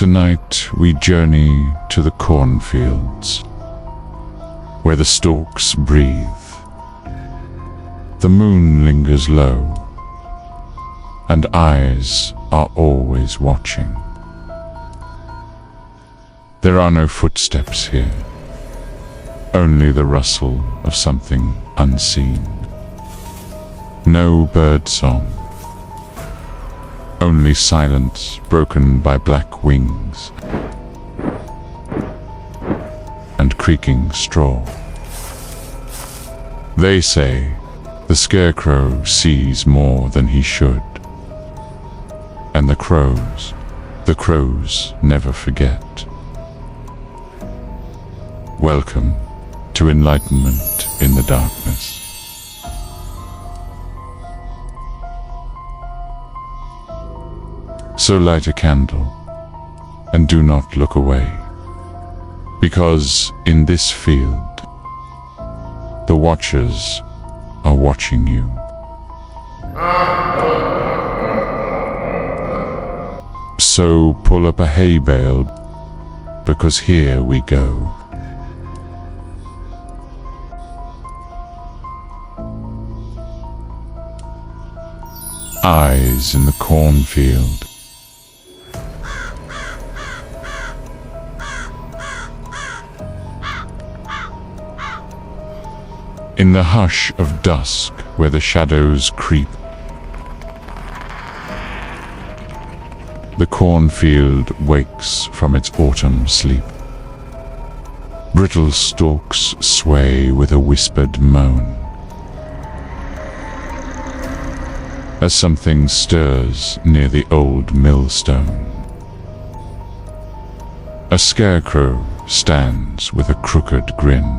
Tonight we journey to the cornfields, where the stalks breathe. The moon lingers low, and eyes are always watching. There are no footsteps here, only the rustle of something unseen. No bird song, only silence broken by black wings and creaking straw. They say the scarecrow sees more than he should, and the crows never forget. Welcome to Enlightenment in the Darkness. So light a candle and do not look away, because in this field, the watchers are watching you. So pull up a hay bale, because here we go. Eyes in the cornfield. In the hush of dusk, where the shadows creep, the cornfield wakes from its autumn sleep. Brittle stalks sway with a whispered moan, as something stirs near the old millstone. A scarecrow stands with a crooked grin.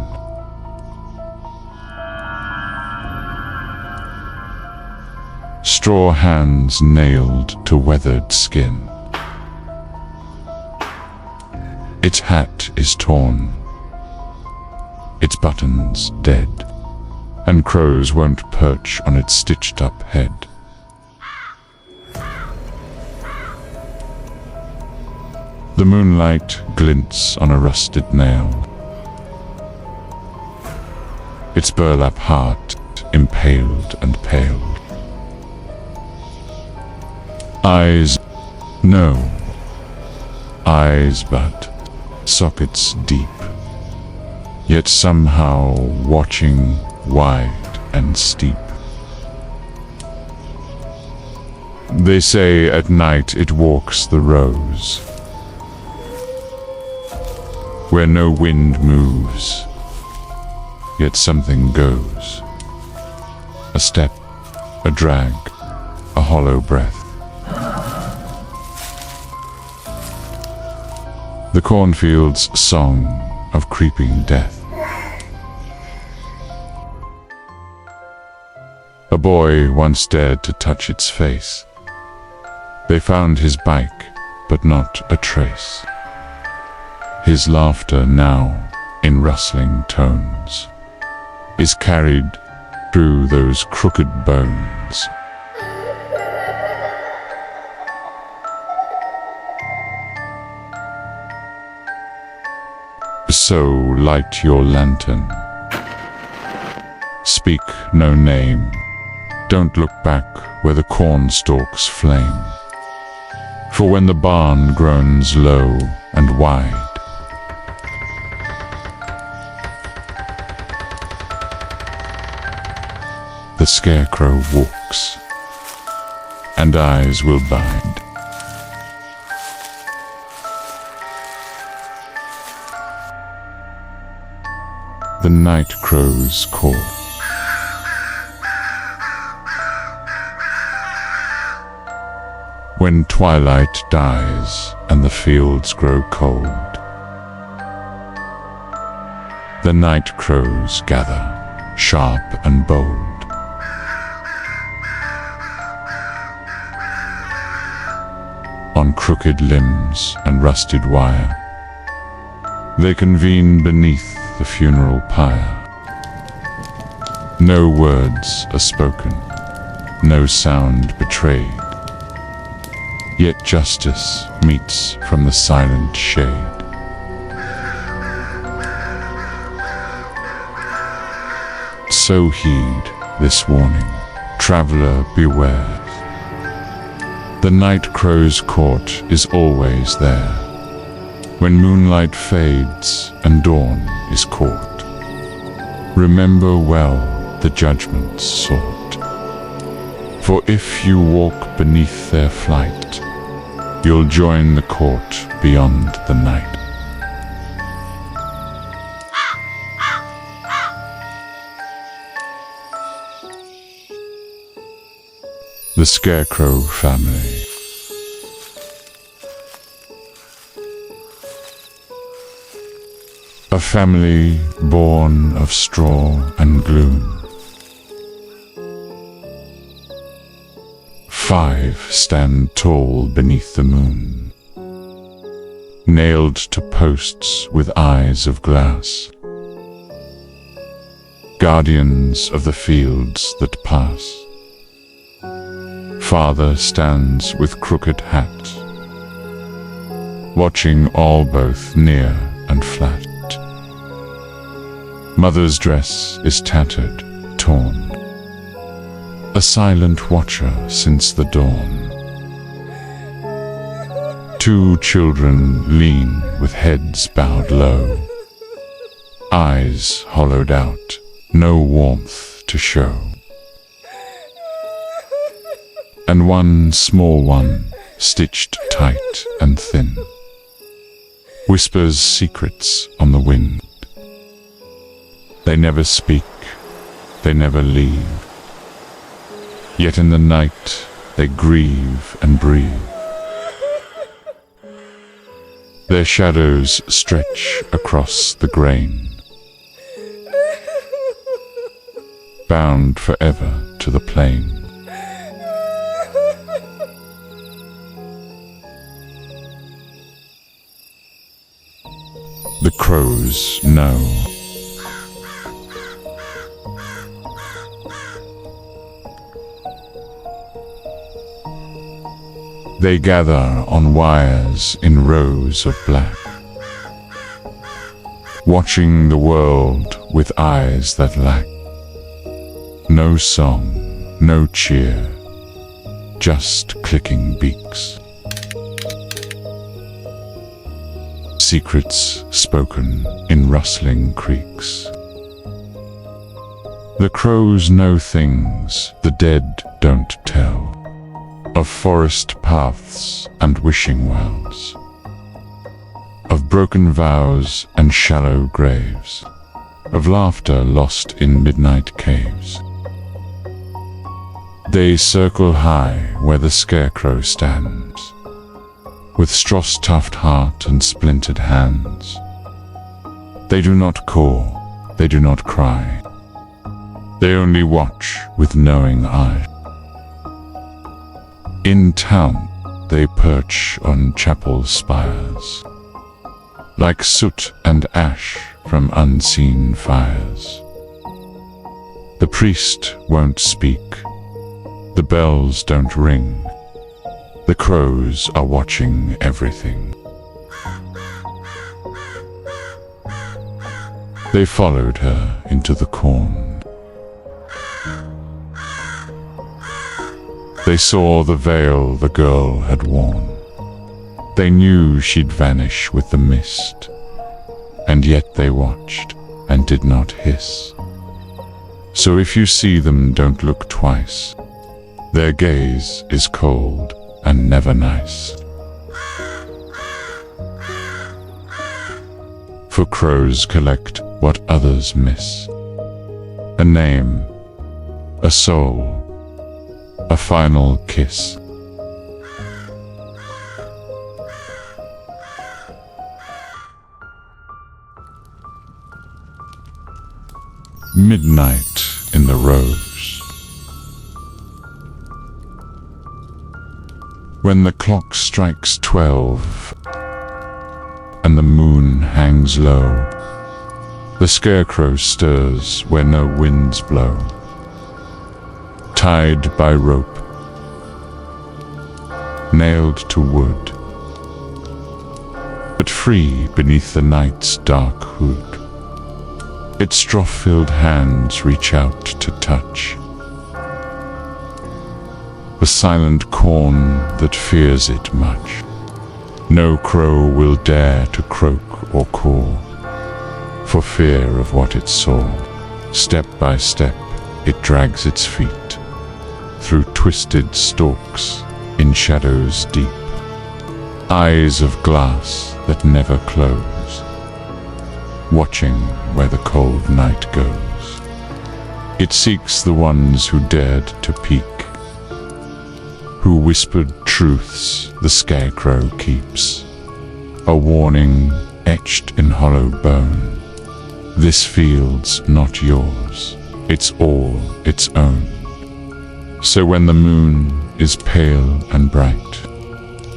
Straw hands nailed to weathered skin. Its hat is torn, its buttons dead, and crows won't perch on its stitched-up head. The moonlight glints on a rusted nail, its burlap heart impaled and paled. Eyes, no eyes, but sockets deep, yet somehow watching wide and steep. They say at night it walks the rows, where no wind moves, yet something goes. A step, a drag, a hollow breath. The cornfield's song of creeping death. A boy once dared to touch its face. They found his bike, but not a trace. His laughter now, in rustling tones, is carried through those crooked bones. So light your lantern. Speak no name. Don't look back where the corn stalks flame. For when the barn groans low and wide, the scarecrow walks, and eyes will bind. The night crows call. When twilight dies and the fields grow cold, the night crows gather, sharp and bold. On crooked limbs and rusted wire, they convene beneath the funeral pyre. No words are spoken, no sound betrayed, yet justice meets from the silent shade. So heed this warning, traveler, beware. The night crow's court is always there, when moonlight fades and dawn is caught. Remember well the judgments sought, for if you walk beneath their flight, you'll join the court beyond the night. The Scarecrow Family. A family born of straw and gloom. 5 stand tall beneath the moon, nailed to posts with eyes of glass, guardians of the fields that pass. Father stands with crooked hat, watching all both near and flat. Mother's dress is tattered, torn, a silent watcher since the dawn. 2 children lean with heads bowed low, eyes hollowed out, no warmth to show. And 1 small one, stitched tight and thin, whispers secrets on the wind. They never speak, they never leave, yet in the night they grieve and breathe. Their shadows stretch across the grain, bound forever to the plain. The crows know. They gather on wires in rows of black, watching the world with eyes that lack no song, no cheer, just clicking beaks. Secrets spoken in rustling creeks. The crows know things the dead don't tell, of forest paths and wishing wells, of broken vows and shallow graves, of laughter lost in midnight caves. They circle high where the scarecrow stands, with straw-stuffed heart and splintered hands. They do not caw, they do not cry, they only watch with knowing eyes. In town they perch on chapel spires, like soot and ash from unseen fires. The priest won't speak, the bells don't ring, the crows are watching everything. They followed her into the corn. They saw the veil the girl had worn. They knew she'd vanish with the mist, and yet they watched and did not hiss. So if you see them, don't look twice. Their gaze is cold and never nice. For crows collect what others miss: a name, a soul, a final kiss. Midnight in the Rose. When the clock strikes 12 and the moon hangs low, the scarecrow stirs where no winds blow. Tied by rope, nailed to wood, but free beneath the night's dark hood. Its straw-filled hands reach out to touch the silent corn that fears it much. No crow will dare to croak or caw, for fear of what it saw. Step by step, it drags its feet through twisted stalks in shadows deep, eyes of glass that never close, watching where the cold night goes. It seeks the ones who dared to peek, who whispered truths the scarecrow keeps, a warning etched in hollow bone. This field's not yours, it's all its own. So when the moon is pale and bright,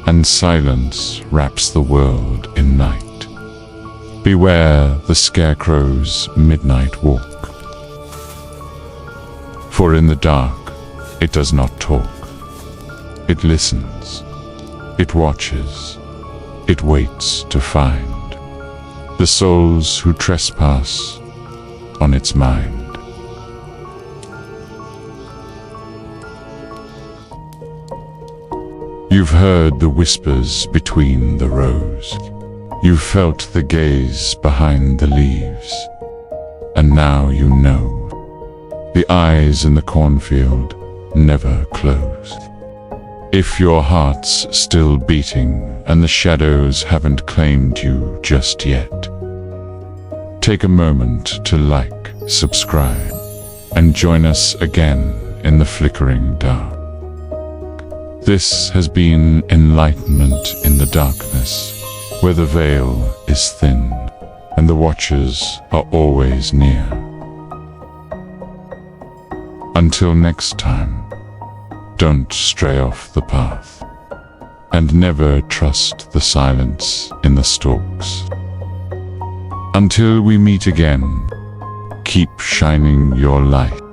and silence wraps the world in night, beware the scarecrow's midnight walk. For in the dark it does not talk. It listens, it watches, it waits to find the souls who trespass on its mind. You've heard the whispers between the rows. You've felt the gaze behind the leaves. And now you know, the eyes in the cornfield never closed. If your heart's still beating and the shadows haven't claimed you just yet, take a moment to like, subscribe, and join us again in the flickering dark. This has been Enlightenment in the Darkness, where the veil is thin and the watchers are always near. Until next time, don't stray off the path, and never trust the silence in the stalks. Until we meet again, keep shining your light.